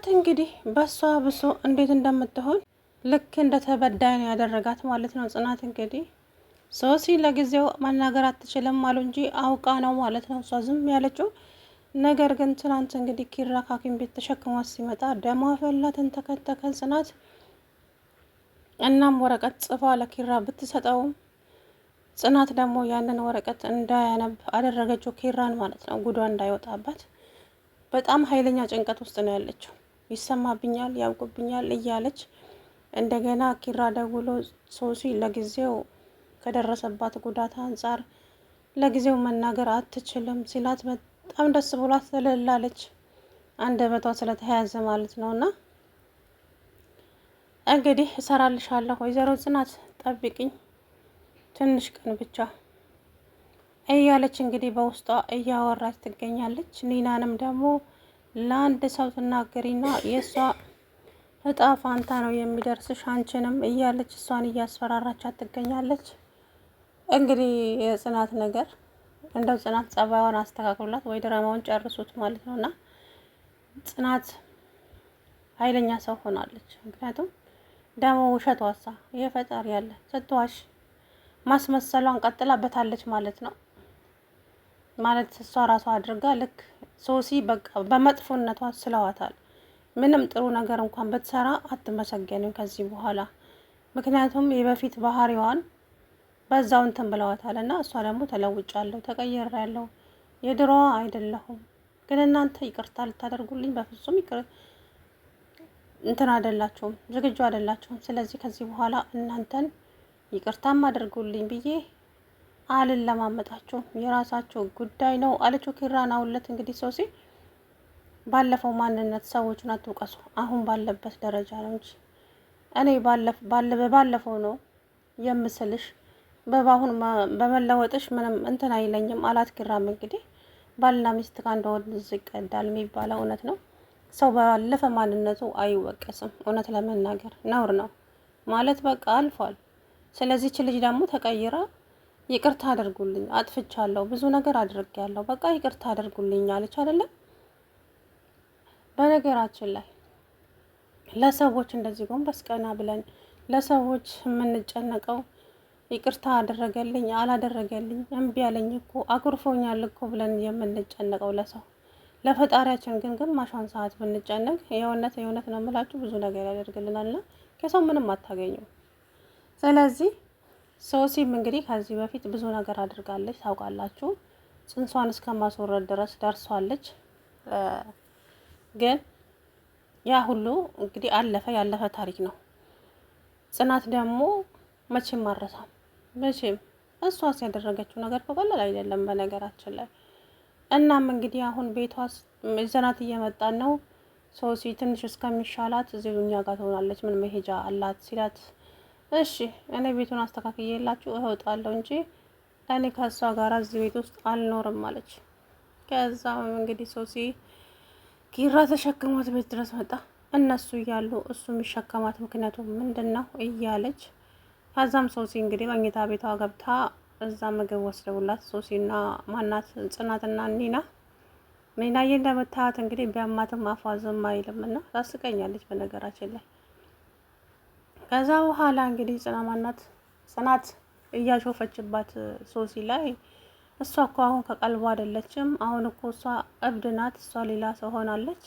ጽናት እንግዲህ በሷ ብሶ እንዴት እንደምትሆን ልክ እንደተበዳይ ነው ያደረጋት ማለት ነው። ጽናት እንግዲህ ሶሲ ለጊዜው መናገር አትችልም አሉ እንጂ አውቃ ነው ማለት ነው እሷ ዝም ያለችው። ነገር ግን ትናንት እንግዲህ ኪራ ከሐኪም ቤት ተሸክሟት ሲመጣ ደሟ ፈላ፣ ተንተከተከ ጽናት። እናም ወረቀት ጽፋ ለኪራ ብትሰጠውም ጽናት ደግሞ ያንን ወረቀት እንዳያነብ አደረገችው ኪራን ማለት ነው፣ ጉዷ እንዳይወጣበት። በጣም ኃይለኛ ጭንቀት ውስጥ ነው ያለችው። ይሰማብኛል፣ ያውቁብኛል እያለች እንደገና ኪራ ደውሎ ሶሲ ለጊዜው ከደረሰባት ጉዳት አንጻር ለጊዜው መናገር አትችልም ሲላት በጣም ደስ ብሏት ትልላለች። አንደበቷ ስለተያዘ ማለት ነውና እንግዲህ እሰራልሻለሁ ወይዘሮ ጽናት ጠብቂኝ ትንሽ ቀን ብቻ እያለች እንግዲህ በውስጧ እያወራች ትገኛለች። ኒናንም ደግሞ ለአንድ ሰው ትናገሪና የእሷ እጣ ፋንታ ነው የሚደርስሽ አንቺንም እያለች እሷን እያስፈራራቻት ትገኛለች። እንግዲህ የጽናት ነገር እንደው ጽናት ጸባይዋን አስተካክሉላት ወይ ድራማውን ጨርሱት ማለት ነውና ጽናት ኃይለኛ ሰው ሆናለች። ምክንያቱም ደግሞ ውሸቷሳ የፈጣሪ ያለ ስትዋሽ ማስመሰሏን ቀጥላበታለች ማለት ነው። ማለት እሷ ራሷ አድርጋ ልክ ሶሲ በቃ በመጥፎነቷ ስለዋታል። ምንም ጥሩ ነገር እንኳን ብትሰራ አትመሰገንም ከዚህ በኋላ። ምክንያቱም የበፊት ባህሪዋን በዛው እንትን ብለዋታል እና እሷ ደግሞ ተለውጫለሁ፣ ተቀይሬያለሁ፣ የድሮዋ አይደለሁም፣ ግን እናንተ ይቅርታ ልታደርጉልኝ በፍጹም እንትን አይደላችሁም፣ ዝግጁ አይደላችሁም። ስለዚህ ከዚህ በኋላ እናንተን ይቅርታም አድርጉልኝ ብዬ አልለማመጣችሁም፣ የራሳችሁ ጉዳይ ነው አለችው ኪራን አውለት። እንግዲህ ሶሲ ባለፈው ማንነት ሰዎችን አትውቀሱ፣ አሁን ባለበት ደረጃ ነው እንጂ እኔ ባለፈው ነው የምስልሽ፣ በባሁን በመለወጥሽ ምንም እንትን አይለኝም አላት ኪራም። እንግዲህ ባልና ሚስት ከአንድ ወንዝ ይቀዳል የሚባለው እውነት ነው። ሰው ባለፈ ማንነቱ አይወቀስም። እውነት ለመናገር ነውር ነው ማለት በቃ አልፏል። ስለዚህች ልጅ ደግሞ ተቀይራ ይቅርታ አድርጉልኝ፣ አጥፍቻለሁ፣ ብዙ ነገር አድርጌያለሁ፣ በቃ ይቅርታ አድርጉልኝ አለች አይደለም። በነገራችን ላይ ለሰዎች እንደዚህ ጎንበስ ቀና ብለን ለሰዎች የምንጨነቀው ይቅርታ አደረገልኝ አላደረገልኝ፣ እምቢ ያለኝ እኮ አኩርፎኛል እኮ ብለን የምንጨነቀው ለሰው፣ ለፈጣሪያችን ግን ግማሿን ሰዓት ብንጨነቅ የእውነት ነው የምላችሁ ብዙ ነገር ያደርግልናልና ከሰው ምንም አታገኙም። ስለዚህ ሶሲም እንግዲህ ከዚህ በፊት ብዙ ነገር አድርጋለች ታውቃላችሁ። ጽንሷን እስከማስወረድ ድረስ ደርሷለች። ግን ያ ሁሉ እንግዲህ አለፈ፣ ያለፈ ታሪክ ነው። ጽናት ደግሞ መቼም አረሳም፣ መቼም እሷስ ያደረገችው ነገር በቀላል አይደለም በነገራችን ላይ። እናም እንግዲህ አሁን ቤቷ ዘናት እየመጣን ነው። ሶሲ ትንሽ እስከሚሻላት እዚሁ እኛ ጋር ትሆናለች፣ ምን መሄጃ አላት ሲላት እሺ እኔ ቤቱን አስተካክዬላችሁ እወጣለሁ እንጂ እኔ ከሷ ጋር እዚህ ቤት ውስጥ አልኖርም አለች። ከዛም እንግዲህ ሶሲ ኪራ ተሸክሟት ቤት ድረስ መጣ። እነሱ እያሉ እሱ የሚሸከማት ምክንያቱም ምንድን ነው እያለች ከዛም ሶሲ እንግዲህ መኝታ ቤቷ ገብታ እዛ ምግብ ወስደውላት ሶሲና ማናት ጽናትና ኒናዬ እንደምታያት እንግዲህ ቢያማትም አፏ ዝም አይልም እና ታስቀኛለች በነገራችን ላይ። ከዛ በኋላ እንግዲህ ጽናት እያሾፈችባት ሶሲ ላይ እሷ እኮ አሁን ከቀልቧ አይደለችም፣ አሁን እኮ እሷ እብድ ናት፣ እሷ ሌላ ሰው ሆናለች፣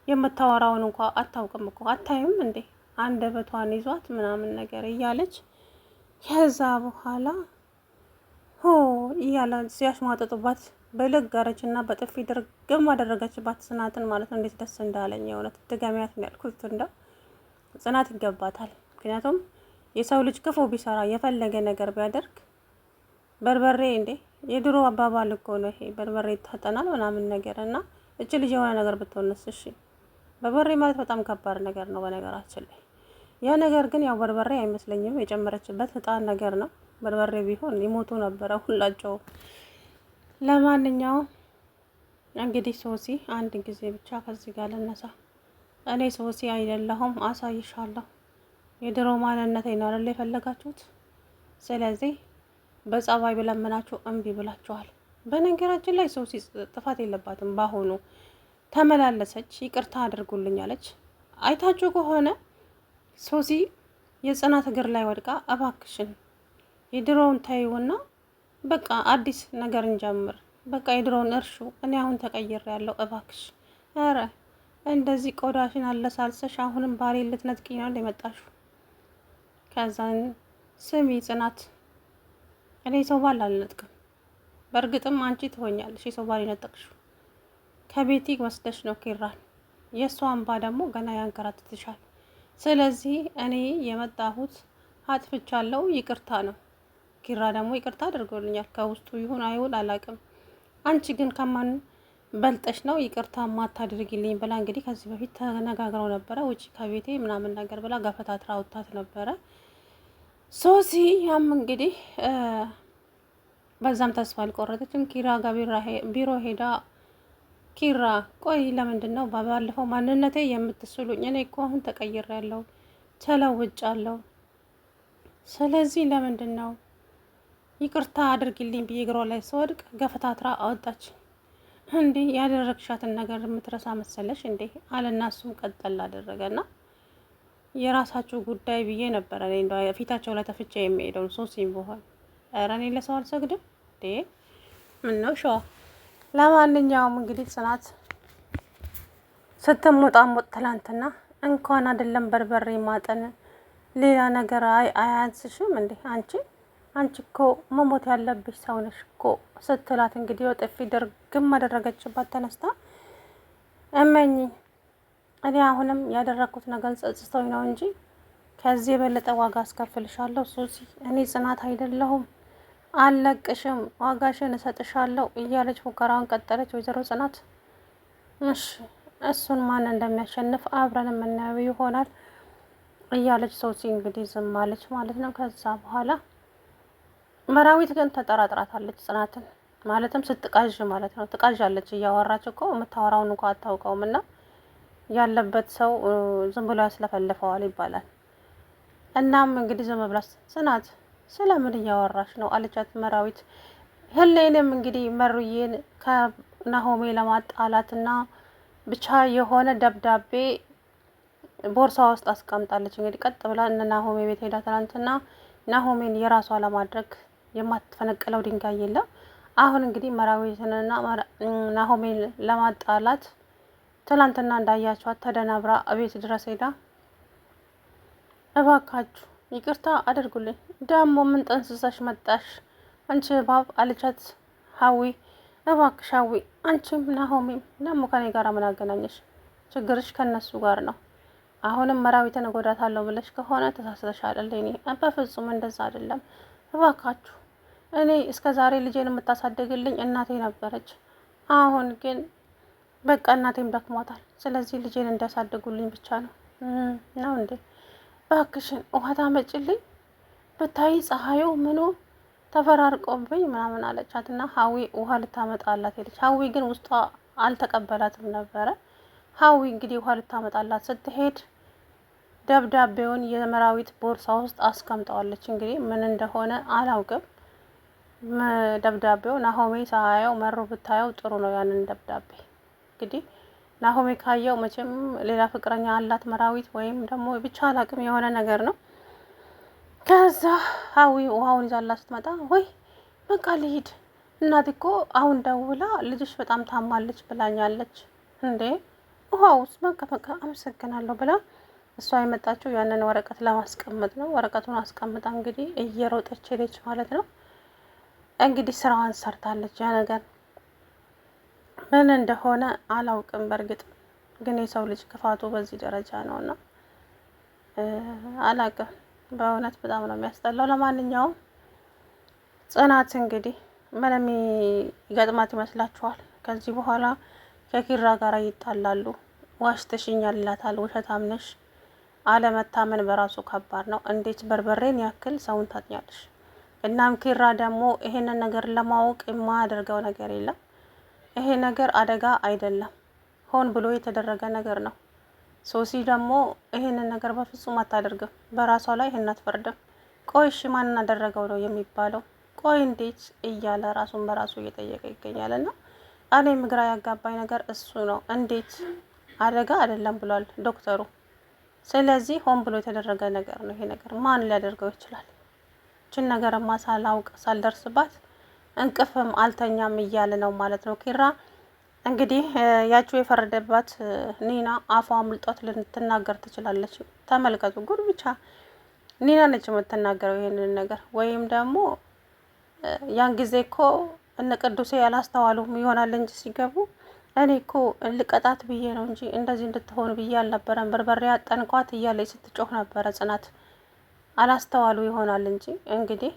የምታወራውን እንኳ አታውቅም እኮ አታይም እንዴ አንደበቷን ይዟት ምናምን ነገር እያለች ከዛ በኋላ እያለ ሲያሽሟጠጡባት በልጋረች እና በጥፊ ድርግም አደረገችባት ጽናትን ማለት ነው። እንዴት ደስ እንዳለኝ የእውነት ድጋሚያት ያልኩት እንደው ጽናት ይገባታል። ምክንያቱም የሰው ልጅ ክፉ ቢሰራ የፈለገ ነገር ቢያደርግ በርበሬ እንዴ የድሮ አባባል እኮ ነው ይሄ፣ በርበሬ ይታጠናል ምናምን ነገር እና እች ልጅ የሆነ ነገር ብትሆንስ? እሺ በርበሬ ማለት በጣም ከባድ ነገር ነው በነገራችን ላይ። ያ ነገር ግን ያው በርበሬ አይመስለኝም፣ የጨመረችበት እጣን ነገር ነው። በርበሬ ቢሆን ይሞቱ ነበረ ሁላቸው። ለማንኛውም እንግዲህ ሶሲ አንድ ጊዜ ብቻ ከዚህ ጋር ልነሳ። እኔ ሶሲ አይደለሁም፣ አሳይሻለሁ። የድሮ ማንነቴ ነው አይደል የፈለጋችሁት? ስለዚህ በጸባይ ብለምናችሁ እምቢ ብላችኋል። በነገራችን ላይ ሶሲ ጥፋት የለባትም። ባሁኑ ተመላለሰች። ይቅርታ አድርጉልኝ አለች። አይታችሁ ከሆነ ሶሲ የጽናት እግር ላይ ወድቃ እባክሽን የድሮውን ታይውና በቃ አዲስ ነገር እንጀምር፣ በቃ የድሮውን እርሹ፣ እኔ አሁን ተቀይሬ ያለው እባክሽ፣ ኧረ እንደዚህ ቆዳሽን አለሳልሰሽ አሁንም ባሌ ልትነጥቂኝ ነው የመጣሽው? ከዛን ስሚ ጽናት፣ እኔ ሰው ባል አልነጥቅም። በእርግጥም አንቺ ትሆኛለሽ የሰው ባል የነጠቅሽው። ከቤቲ ወስደሽ ነው ኪራን። የእሷ እንባ ደግሞ ገና ያንከራትትሻል። ስለዚህ እኔ የመጣሁት አጥፍቻለሁ፣ ይቅርታ ነው። ኪራ ደግሞ ይቅርታ አድርጎልኛል። ከውስጡ ይሁን አይሁን አላውቅም። አንቺ ግን ከማን በልጠሽ ነው ይቅርታ ማታድርጊልኝ ብላ እንግዲህ ከዚህ በፊት ተነጋግረው ነበረ። ውጭ ከቤቴ ምናምን ነገር ብላ ገፈታትራ አውጥታት ነበረ ሶሲ። ያም እንግዲህ በዛም ተስፋ አልቆረጠችም። ኪራ ጋር ቢሮ ሄዳ ኪራ ቆይ ለምንድን ነው ባለፈው ማንነቴ የምትስሉኝ? እኔ እኮ አሁን ተቀይሬያለሁ፣ ተለውጫለሁ። ስለዚህ ለምንድን ነው ይቅርታ አድርጊልኝ ብዬ እግሯ ላይ ስወድቅ ገፈታትራ አወጣች። እንዴ ያደረግሻትን ነገር የምትረሳ መሰለሽ እንዴ አለና እሱም ቀጠል አደረገና የራሳችሁ ጉዳይ ብዬ ነበረ እኔ እንደው ፊታቸው ላይ ተፍቼ የሚሄደው ሶሲም በሆን ኧረ እኔ ለሰው አልሰግድም እንዴ ምን ነው ሸዋ። ለማንኛውም እንግዲህ ጽናት ስትሞጣሞጥ ትላንትና እንኳን አይደለም በርበሬ ማጠን ሌላ ነገር አያንስሽም እንዴ አንቺ እኮ መሞት ያለብሽ ሰው ነሽ እኮ ስትላት እንግዲህ ወጥፊ ድርግም አደረገችባት ተነስታ። እመኚ እኔ አሁንም ያደረኩት ነገር ጸጽቶኝ ነው እንጂ ከዚህ የበለጠ ዋጋ አስከፍልሻለሁ ሶሲ። እኔ ጽናት አይደለሁም፣ አልለቅሽም፣ ዋጋሽን እሰጥሻለሁ እያለች ፉከራውን ቀጠለች ወይዘሮ ጽናት። እሺ እሱን ማን እንደሚያሸንፍ አብረን የምናየው ይሆናል እያለች ሶሲ እንግዲህ ዝም አለች ማለት ነው። ከዛ በኋላ መራዊት ግን ተጠራጥራታለች ጽናትን። ማለትም ስትቃዥ ማለት ነው። ትቃዣለች እያወራች እኮ የምታወራውን እንኳ አታውቀውም። እና ያለበት ሰው ዝም ብሎ ያስለፈልፈዋል ይባላል። እናም እንግዲህ ዝም ብላ ጽናት ስለምን እያወራሽ ነው አለቻት መራዊት። ህሌንም እንግዲህ መሩዬን ከናሆሜ ለማጣላትና ብቻ የሆነ ደብዳቤ ቦርሳ ውስጥ አስቀምጣለች። እንግዲህ ቀጥ ብላ እነ ናሆሜ ቤት ሄዳ ትናንትና ናሆሜን የራሷ ለማድረግ የማትፈነቅለው ድንጋይ የለም። አሁን እንግዲህ መራዊትንና ናሆሜን ለማጣላት ትላንትና እንዳያቸዋት ተደናብራ እቤት ድረስ ሄዳ እባካችሁ ይቅርታ አድርጉልኝ፣ ደግሞ ምን ጠንስሰሽ መጣሽ አንቺ እባብ አለቻት ሀዊ። እባክሽ ሀዊ አንቺም ናሆሜም ደግሞ ከኔ ጋር ምን አገናኘሽ? ችግርሽ ከነሱ ጋር ነው። አሁንም መራዊትን እጎዳታለሁ ብለሽ ከሆነ ተሳስተሻል። እኔ በፍጹም እንደዛ አይደለም። እባካችሁ እኔ እስከ ዛሬ ልጄን የምታሳድግልኝ እናቴ ነበረች። አሁን ግን በቃ እናቴም ደክሟታል። ስለዚህ ልጄን እንዲያሳድጉልኝ ብቻ ነው እንዴ? እባክሽን ውሃ ታመጭልኝ፣ ብታይ ፀሐዩ ምኑ ተፈራርቆብኝ ምናምን አለቻት እና ሀዊ ውሃ ልታመጣላት ሄደች። ሀዊ ግን ውስጧ አልተቀበላትም ነበረ። ሀዊ እንግዲህ ውሃ ልታመጣላት ስትሄድ ደብዳቤውን የመራዊት ቦርሳ ውስጥ አስቀምጠዋለች። እንግዲህ ምን እንደሆነ አላውቅም። ደብዳቤው ናሆሜ ሳያየው መሮ ብታየው ጥሩ ነው። ያንን ደብዳቤ እንግዲህ ናሆሜ ካየው መቼም ሌላ ፍቅረኛ አላት መራዊት፣ ወይም ደግሞ ብቻ አላውቅም የሆነ ነገር ነው። ከዛ ሀዊ ውሃውን ይዛላ ስትመጣ ወይ በቃ ልሂድ፣ እናቴ እኮ አሁን ደውላ ልጅሽ በጣም ታማለች ብላኛለች። እንዴ ውሃ ውስጥ በቃ አመሰግናለሁ ብላ እሷ የመጣችው ያንን ወረቀት ለማስቀመጥ ነው። ወረቀቱን አስቀምጣ እንግዲህ እየሮጠች ሄደች ማለት ነው። እንግዲህ ስራዋን ሰርታለች። ያ ነገር ምን እንደሆነ አላውቅም። በእርግጥ ግን የሰው ልጅ ክፋቱ በዚህ ደረጃ ነውና አላውቅም። በእውነት በጣም ነው የሚያስጠላው። ለማንኛውም ጽናት እንግዲህ ምንም ይገጥማት ይመስላችኋል? ከዚህ በኋላ ከኪራ ጋር ይጣላሉ። ዋሽተሽኛል ይላታል። ውሸታም ነሽ። አለመታመን በራሱ ከባድ ነው። እንዴት በርበሬን ያክል ሰውን ታጥኛለሽ? እናም ኪራ ደግሞ ይሄንን ነገር ለማወቅ የማያደርገው ነገር የለም። ይሄ ነገር አደጋ አይደለም፣ ሆን ብሎ የተደረገ ነገር ነው። ሶሲ ደግሞ ይሄንን ነገር በፍጹም አታደርግም። በራሷ ላይ ይሄን አትፈርድም። ቆይ እሺ ማን አደረገው ነው የሚባለው? ቆይ እንዴት እያለ ራሱን በራሱ እየጠየቀ ይገኛልና እኔም ግራ ያጋባኝ ነገር እሱ ነው። እንዴት አደጋ አይደለም ብሏል ዶክተሩ። ስለዚህ ሆን ብሎ የተደረገ ነገር ነው ይሄ ነገር። ማን ሊያደርገው ይችላል? ችን ነገርማ ሳላውቅ ሳልደርስባት እንቅፍም አልተኛም እያለ ነው ማለት ነው ኪራ። እንግዲህ ያቺው የፈረደባት ኒና አፏ አምልጧት ልትናገር ትችላለች። ተመልከቱ ጉድ ብቻ ኒና ነች የምትናገረው ይሄንን ነገር። ወይም ደግሞ ያን ጊዜ እኮ እነ ቅዱሴ ያላስተዋሉም ይሆናል እንጂ ሲገቡ እኔ እኮ ልቀጣት ብዬ ነው እንጂ እንደዚህ እንድትሆን ብዬ አልነበረም፣ በርበሬ አጠንኳት እያለች ስትጮህ ነበረ ጽናት። አላስተዋሉ ይሆናል እንጂ እንግዲህ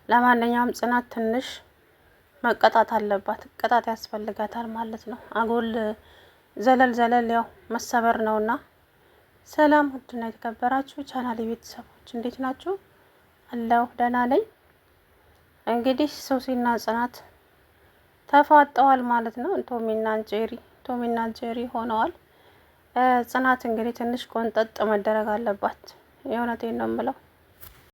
ለማንኛውም ጽናት ትንሽ መቀጣት አለባት፣ ቅጣት ያስፈልጋታል ማለት ነው። አጉል ዘለል ዘለል ያው መሰበር ነውና። ሰላም ውድና የተከበራችሁ ቻናል ቤተሰቦች እንዴት ናችሁ? አለሁ ደህና ነኝ። እንግዲህ ሶሲና ጽናት ተፋጠዋል ማለት ነው። ቶሚና ጄሪ ሆነዋል። ጽናት እንግዲህ ትንሽ ቆንጠጥ መደረግ አለባት። የእውነቴን ነው የምለው።